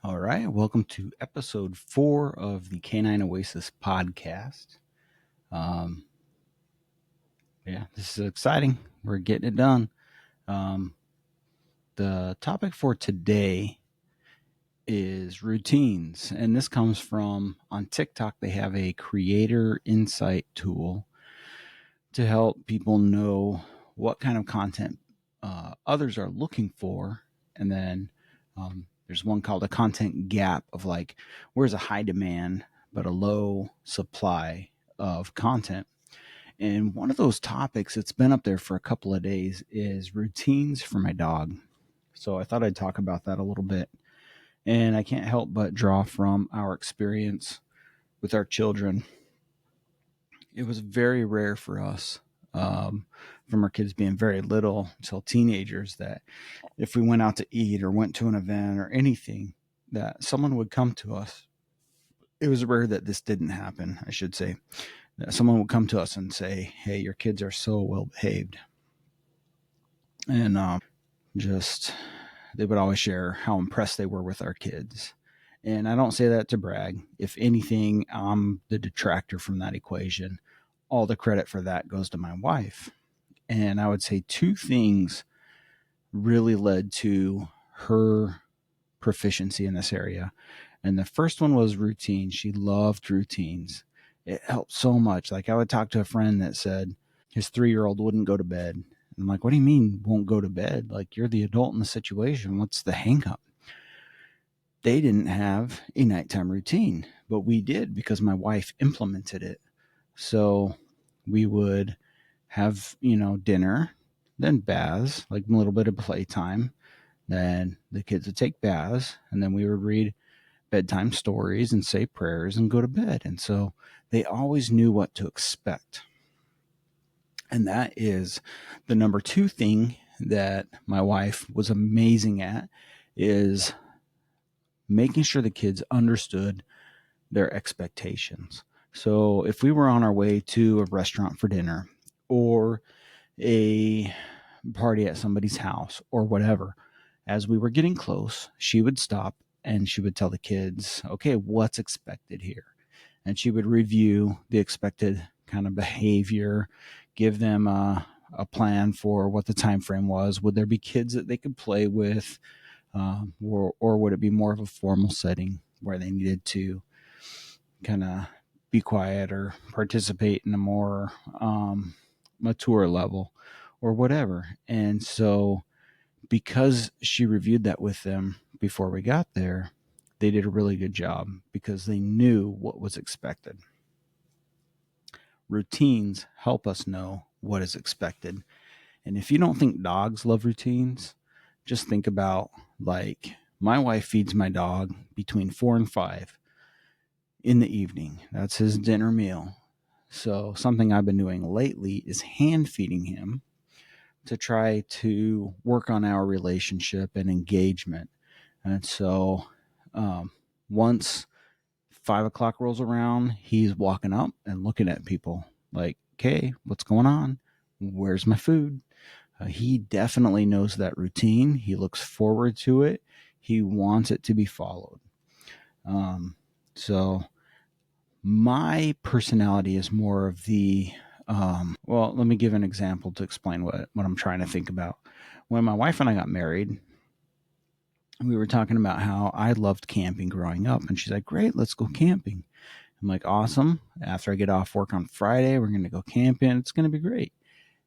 All right, welcome to episode 4 of the Canine Oasis podcast. Um, this is exciting. We're getting it done. The topic for today is routines, and this comes from on TikTok. They have a creator insight tool to help people know what kind of content others are looking for, and then there's one called a content gap of like where's a high demand but a low supply of content. And one of those topics that's been up there for a couple of days is routines for my dog. So I thought I'd talk about that a little bit. And I can't help but draw from our experience with our children. It was very rare for us, from our kids being very little until teenagers, that if we went out to eat or went to an event or anything, that someone would come to us. It was rare that this didn't happen, I should say. That someone would come to us and say, "Hey, your kids are so well behaved." And just they would always share how impressed they were with our kids. And I don't say that to brag. If anything, I'm the detractor from that equation. All the credit for that goes to my wife. And I would say two things really led to her proficiency in this area. And the first one was routine. She loved routines. It helped so much. Like, I would talk to a friend that said his 3-year-old wouldn't go to bed. I'm like, what do you mean won't go to bed? Like, you're the adult in the situation. What's the hang up? They didn't have a nighttime routine, but we did because my wife implemented it. So we would have, dinner, then baths, like a little bit of playtime. Then the kids would take baths, and then we would read bedtime stories and say prayers and go to bed. And so they always knew what to expect. And that is the number 2 thing that my wife was amazing at, is making sure the kids understood their expectations. So if we were on our way to a restaurant for dinner or a party at somebody's house or whatever, as we were getting close, she would stop and she would tell the kids, okay, what's expected here? And she would review the expected kind of behavior, give them a plan for what the time frame was. Would there be kids that they could play with? Or would it be more of a formal setting where they needed to kind of be quiet or participate in a more mature level or whatever? And so because she reviewed that with them before we got there, they did a really good job because they knew what was expected. Routines help us know what is expected. And if you don't think dogs love routines, just think about, like, my wife feeds my dog between 4 and 5 in the evening. That's his dinner meal. So something I've been doing lately is hand feeding him to try to work on our relationship and engagement. And so once 5 o'clock rolls around, he's walking up and looking at people like, okay, what's going on? Where's my food? He definitely knows that routine. He looks forward to it. He wants it to be followed. So my personality is more of the, well, let me give an example to explain what I'm trying to think about. When my wife and I got married, we were talking about how I loved camping growing up. And she's like, great, let's go camping. I'm like, awesome. After I get off work on Friday, we're going to go camping. It's going to be great.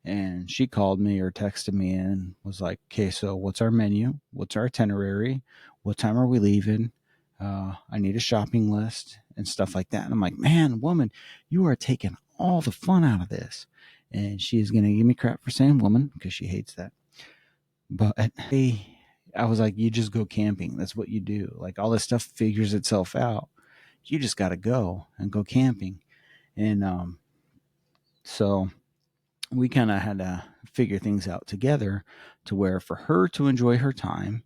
And she called me or texted me and was like, okay, so what's our menu? What's our itinerary? What time are we leaving? I need a shopping list and stuff like that. And I'm like, man, woman, you are taking all the fun out of this. And she is going to give me crap for saying woman because she hates that. But I was like, you just go camping. That's what you do. Like, all this stuff figures itself out. You just got to go and go camping. And so we kind of had to figure things out together to where, for her to enjoy her time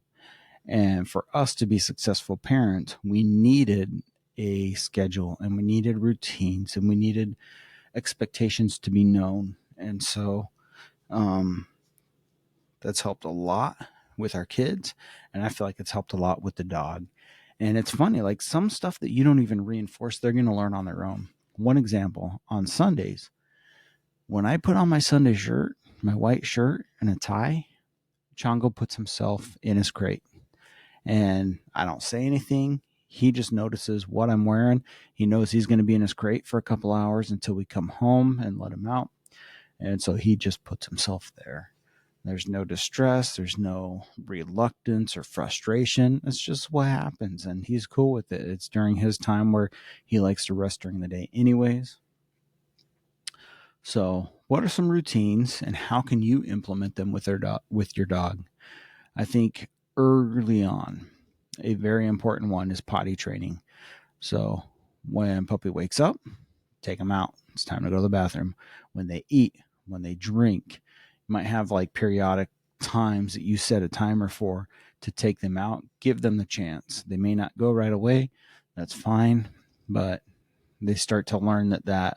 and for us to be successful parents, we needed a schedule and we needed routines and we needed expectations to be known. And so that's helped a lot with our kids. And I feel like it's helped a lot with the dog. And it's funny, like some stuff that you don't even reinforce, they're going to learn on their own. One example, on Sundays, when I put on my Sunday shirt, my white shirt and a tie, Chongo puts himself in his crate. And I don't say anything. He just notices what I'm wearing. He knows he's going to be in his crate for a couple hours until we come home and let him out. And so he just puts himself there. There's no distress. There's no reluctance or frustration. It's just what happens. And he's cool with it. It's during his time where he likes to rest during the day anyways. So what are some routines and how can you implement them with your dog? I think early on, a very important one is potty training. So when puppy wakes up, take them out. It's time to go to the bathroom. When they eat, when they drink, you might have like periodic times that you set a timer for to take them out. Give them the chance. They may not go right away. That's fine. But they start to learn that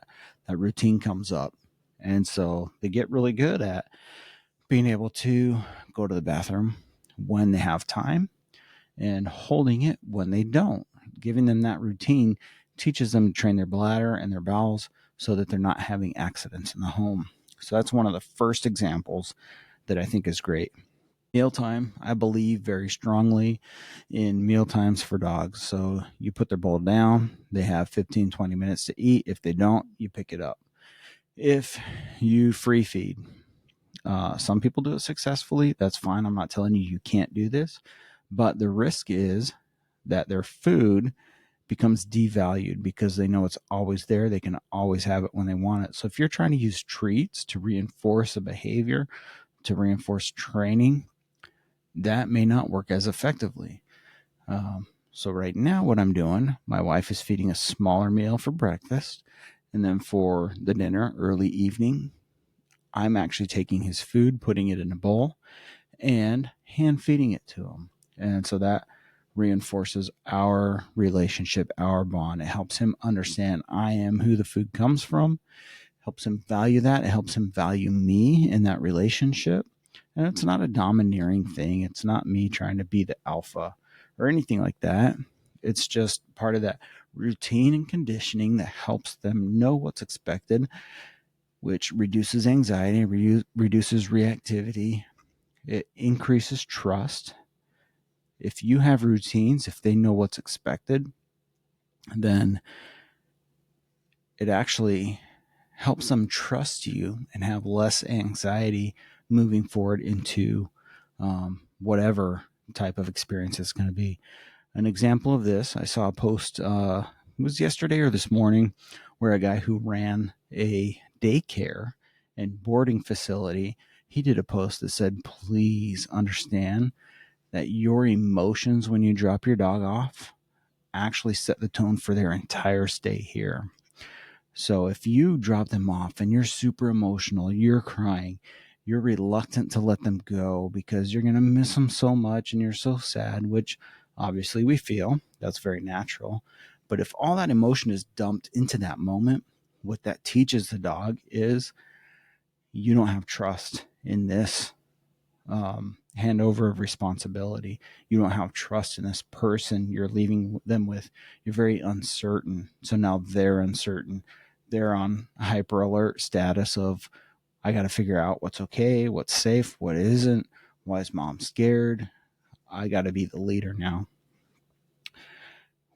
routine comes up. And so they get really good at being able to go to the bathroom when they have time and holding it when they don't. Giving them that routine teaches them to train their bladder and their bowels so that they're not having accidents in the home. So that's one of the first examples that I think is great. Mealtime, I believe very strongly in meal times for dogs. So you put their bowl down, they have 15, 20 minutes to eat. If they don't, you pick it up. If you free feed, some people do it successfully. That's fine. I'm not telling you can't do this. But the risk is that their food becomes devalued because they know it's always there. They can always have it when they want it. So if you're trying to use treats to reinforce a behavior, to reinforce training, that may not work as effectively. So right now what I'm doing, my wife is feeding a smaller meal for breakfast. And then for the dinner, early evening, I'm actually taking his food, putting it in a bowl, and hand feeding it to him. And so that reinforces our relationship, our bond. It helps him understand I am who the food comes from, helps him value that. It helps him value me in that relationship. And it's not a domineering thing. It's not me trying to be the alpha or anything like that. It's just part of that routine and conditioning that helps them know what's expected, which reduces anxiety, reduces reactivity. It increases trust. If you have routines, if they know what's expected, then it actually helps them trust you and have less anxiety moving forward into whatever type of experience it's going to be. An example of this, I saw a post, it was yesterday or this morning, where a guy who ran a daycare and boarding facility, he did a post that said, please understand that your emotions when you drop your dog off actually set the tone for their entire stay here. So if you drop them off and you're super emotional, you're crying, you're reluctant to let them go because you're going to miss them so much and you're so sad, which obviously we feel. That's very natural. But if all that emotion is dumped into that moment, what that teaches the dog is you don't have trust in this handover of responsibility. You don't have trust in this person you're leaving them with. You're very uncertain. So now they're uncertain. They're on hyper alert status of, I got to figure out what's okay, what's safe, what isn't. Why is mom scared? I got to be the leader now.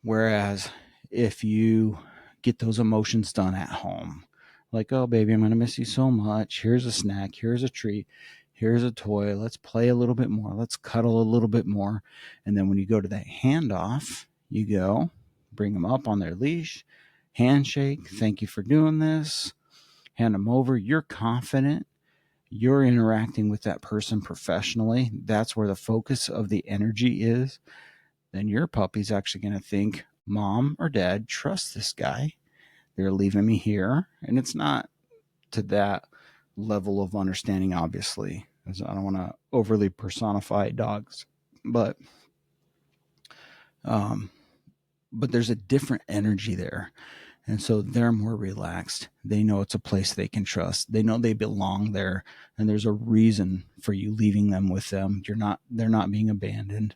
Whereas if you get those emotions done at home, like, oh, baby, I'm going to miss you so much. Here's a snack. Here's a treat. Here's a toy. Let's play a little bit more. Let's cuddle a little bit more. And then when you go to that handoff, you go, bring them up on their leash, handshake. Thank you for doing this. Hand them over. You're confident. You're interacting with that person professionally. That's where the focus of the energy is. Then your puppy's actually going to think, mom or dad trust this guy. They're leaving me here. And it's not to that level of understanding, obviously. As I don't want to overly personify dogs, but there's a different energy there. And so they're more relaxed. They know it's a place they can trust. They know they belong there. And there's a reason for you leaving them with them. They're not being abandoned.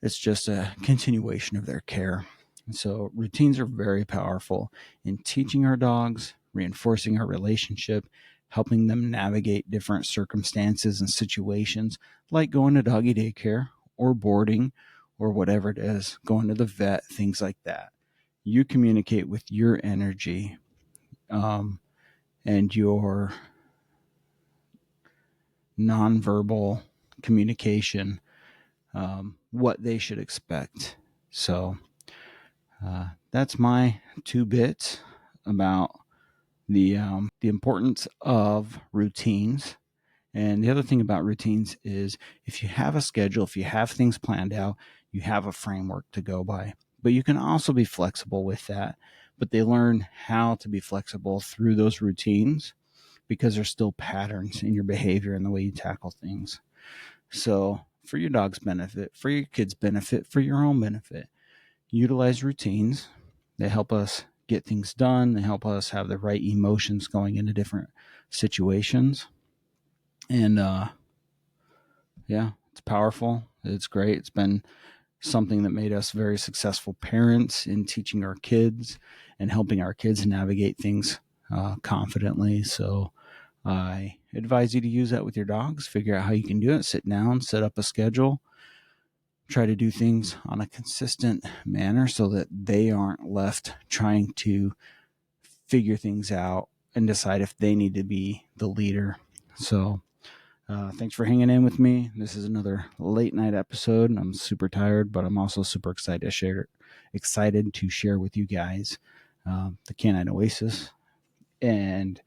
It's just a continuation of their care. And so routines are very powerful in teaching our dogs, reinforcing our relationship, helping them navigate different circumstances and situations, like going to doggy daycare or boarding or whatever it is, going to the vet, things like that. You communicate with your energy and your nonverbal communication, what they should expect. So that's my 2 bits about the importance of routines. And the other thing about routines is if you have a schedule, if you have things planned out, you have a framework to go by. But you can also be flexible with that. But they learn how to be flexible through those routines because there's still patterns in your behavior and the way you tackle things. So for your dog's benefit, for your kids' benefit, for your own benefit, utilize routines. They help us get things done. They help us have the right emotions going into different situations. And it's powerful. It's great. It's been something that made us very successful parents in teaching our kids and helping our kids navigate things confidently. So I advise you to use that with your dogs. Figure out how you can do it. Sit down, set up a schedule. Try to do things on a consistent manner so that they aren't left trying to figure things out and decide if they need to be the leader. So thanks for hanging in with me. This is another late night episode. I'm super tired, but I'm also super excited to share with you guys the Canine Oasis. And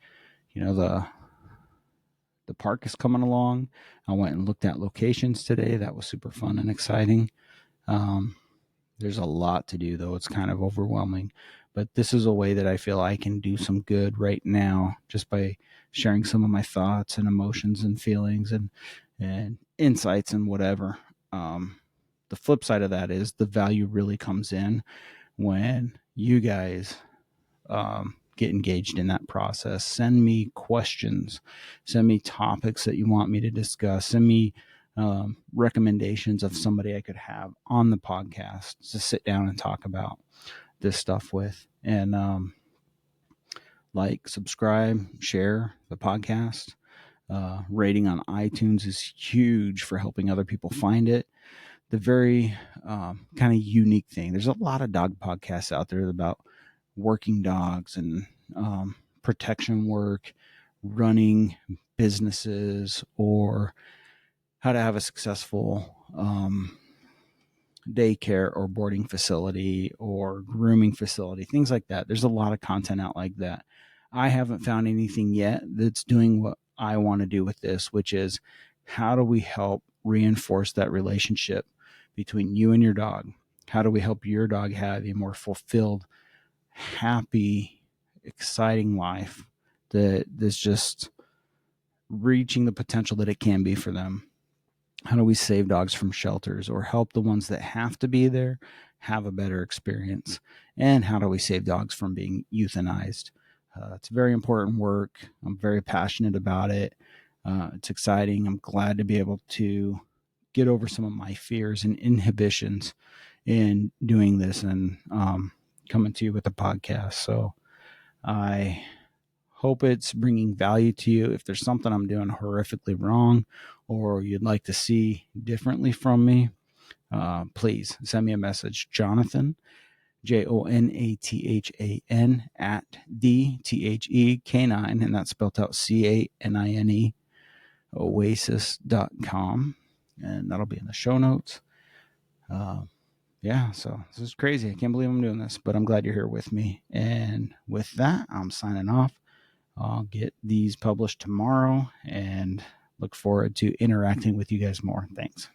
the park is coming along. I went and looked at locations today. That was super fun and exciting. There's a lot to do, though. It's kind of overwhelming. But this is a way that I feel I can do some good right now just by sharing some of my thoughts and emotions and feelings and insights and whatever. The flip side of that is the value really comes in when you guys get engaged in that process. Send me questions. Send me topics that you want me to discuss. Send me recommendations of somebody I could have on the podcast to sit down and talk about this stuff with. And subscribe, share the podcast. Rating on iTunes is huge for helping other people find it. The very kind of unique thing, there's a lot of dog podcasts out there about working dogs and protection work, running businesses, or how to have a successful daycare or boarding facility or grooming facility, things like that. There's a lot of content out like that. I haven't found anything yet that's doing what I want to do with this, which is how do we help reinforce that relationship between you and your dog? How do we help your dog have a more fulfilled, happy, exciting life that's just reaching the potential that it can be for them? How do we save dogs from shelters or help the ones that have to be there have a better experience? And how do we save dogs from being euthanized? It's very important work. I'm very passionate about it. It's exciting. I'm glad to be able to get over some of my fears and inhibitions in doing this and coming to you with a podcast. So I hope it's bringing value to you. If there's something I'm doing horrifically wrong or you'd like to see differently from me, please send me a message. Jonathan, JONATHAN at DTHEK9, and that's spelled out CANINE, oasis.com. And that'll be in the show notes. So this is crazy. I can't believe I'm doing this, but I'm glad you're here with me. And with that, I'm signing off. I'll get these published tomorrow and look forward to interacting with you guys more. Thanks.